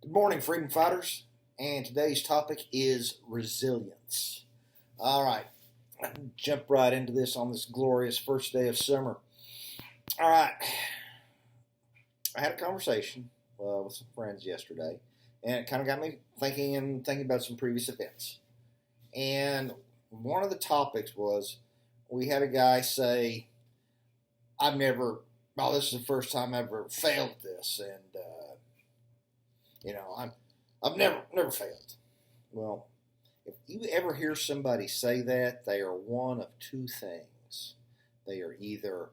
Good morning, freedom fighters, and today's topic is resilience. All right, jump right into this on this glorious first day of summer. All right, I had a conversation with some friends yesterday, and it kind of got me thinking about some previous events. And one of the topics was we had a guy say, this is the first time I've ever failed this, and I've never failed. Well, if you ever hear somebody say that, they are one of two things. They are either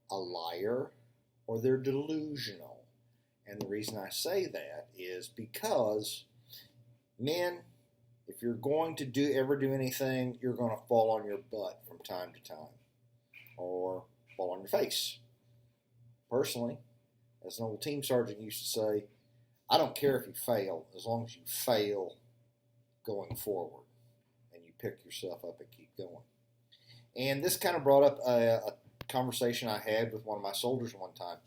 a liar or they're delusional. And the reason I say that is because, men, if you're going to ever do anything, you're going to fall on your butt from time to time or fall on your face. Personally, as an old team sergeant used to say, I don't care if you fail, as long as you fail going forward and you pick yourself up and keep going. And this kind of brought up a conversation I had with one of my soldiers one time.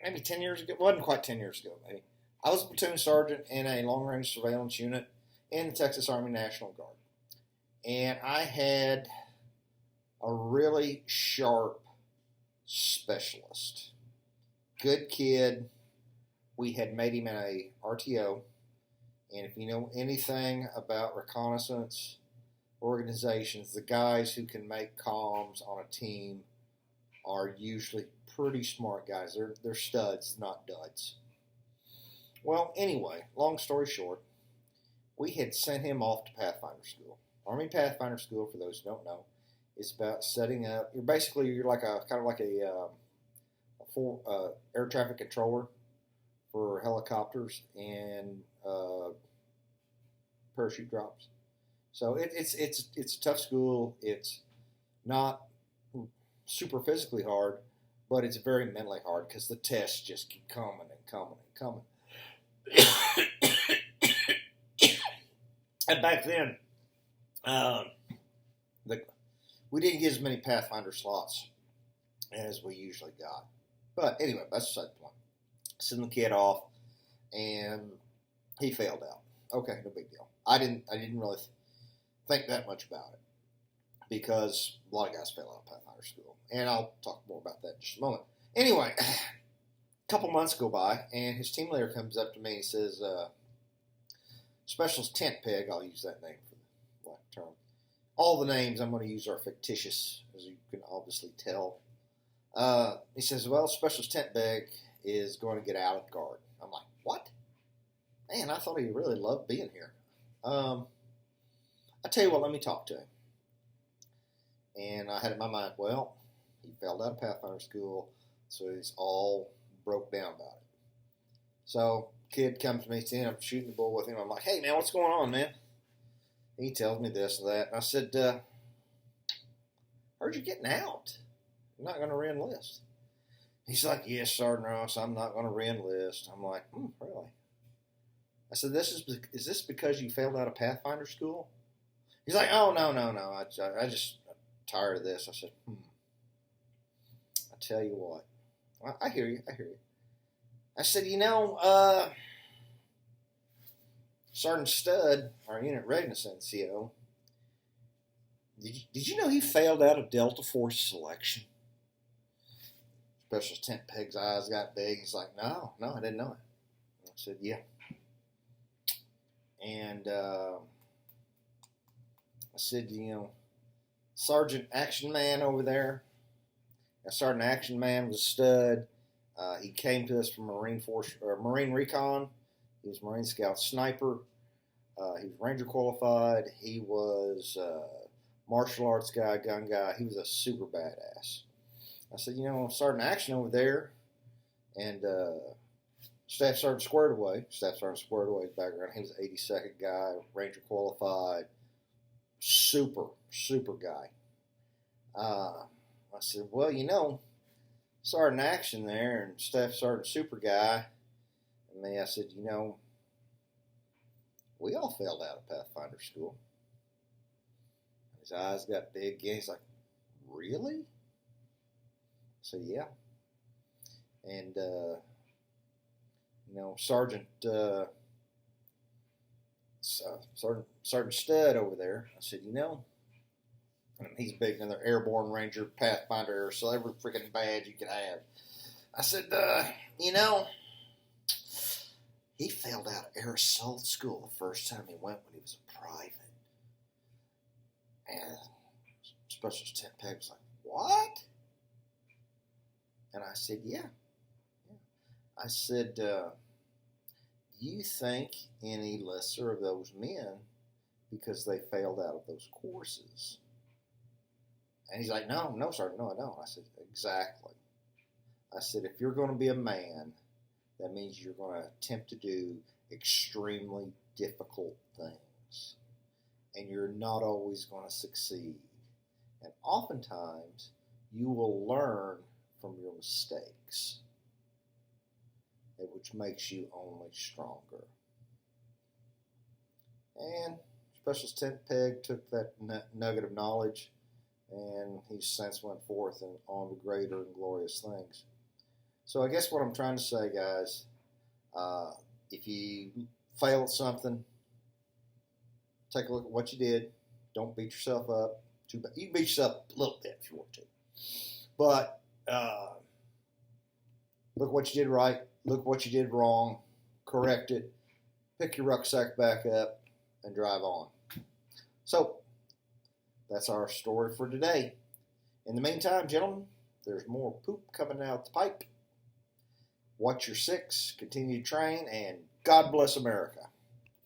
Maybe 10 years ago. It wasn't quite 10 years ago, maybe. I was a platoon sergeant in a long-range surveillance unit in the Texas Army National Guard. And I had a really sharp specialist. Good kid. We had made him in a RTO, and if you know anything about reconnaissance organizations, the guys who can make comms on a team are usually pretty smart guys. They're studs, not duds. Well, anyway, long story short, we had sent him off to Pathfinder School. Army Pathfinder School, for those who don't know, is about setting up. You're like a kind of like a air traffic controller for helicopters and parachute drops. So it's a tough school. It's not super physically hard, but it's very mentally hard because the tests just keep coming and coming and coming. And back then, we didn't get as many Pathfinder slots as we usually got. But anyway, that's the side point. Send the kid off, and he failed out. Okay, no big deal. I didn't really think that much about it because a lot of guys fail out of Pathfinder School, and I'll talk more about that in just a moment. Anyway, a couple months go by, and his team leader comes up to me and says, Specialist Tent Peg, I'll use that name for the black term. All the names I'm going to use are fictitious, as you can obviously tell. He says, well, Specialist Tent Peg is going to get out of the guard. I'm like, what? Man, I thought he really loved being here. I tell you what, let me talk to him. And I had in my mind, well, he failed out of Pathfinder School, so he's all broke down about it. So, kid comes to me, I'm shooting the bull with him. I'm like, hey, man, what's going on, man? He tells me this and that. And I said, heard you getting out. You're not going to re-enlist. He's like, yes, Sergeant Ross, I'm not going to re-enlist. I'm like, really? I said, is this because you failed out of Pathfinder School? He's like, oh, no. I just tired of this. I said, I tell you what. I hear you. I said, Sergeant Stud, our unit readiness NCO, did you know he failed out of Delta Force selection? Specialist Tent Peg's eyes got big. He's like, no, I didn't know it. I said, yeah. And I said, Sergeant Action Man over there. Now, Sergeant Action Man was a stud. He came to us from Marine Recon. He was Marine Scout Sniper. He was Ranger qualified. He was martial arts guy, gun guy. He was a super badass. I said, Sergeant Action over there, and Staff Sergeant Squared Away's background. He was an 82nd guy, Ranger qualified, super guy. I said, well, Sergeant Action there and Staff Sergeant Super guy, and me, I said, we all failed out of Pathfinder School. His eyes got big again. He's like, really? I said, yeah. And Sergeant Stud over there. I said, and he's big, another airborne ranger, pathfinder, so every freaking badge you could have. I said, he failed out of air assault school the first time he went when he was a private. And Specialist Tent Peg was like, what? And I said, yeah. I said, do you think any lesser of those men because they failed out of those courses? And he's like, no, Sergeant, no, I don't. I said, exactly. I said, if you're going to be a man, that means you're going to attempt to do extremely difficult things. And you're not always going to succeed. And oftentimes, you will learn from your mistakes, which makes you only stronger. And Specialist Tent Peg took that nugget of knowledge, and he's since went forth and on to greater and glorious things. So I guess what I'm trying to say, guys, if you fail at something, take a look at what you did. Don't beat yourself up too bad. You can beat yourself up a little bit if you want to. But look what you did right. Look what you did wrong. Correct it. Pick your rucksack back up and drive on. So, that's our story for today. In the meantime, gentlemen, there's more poop coming out the pipe. Watch your six, continue to train, and God bless America.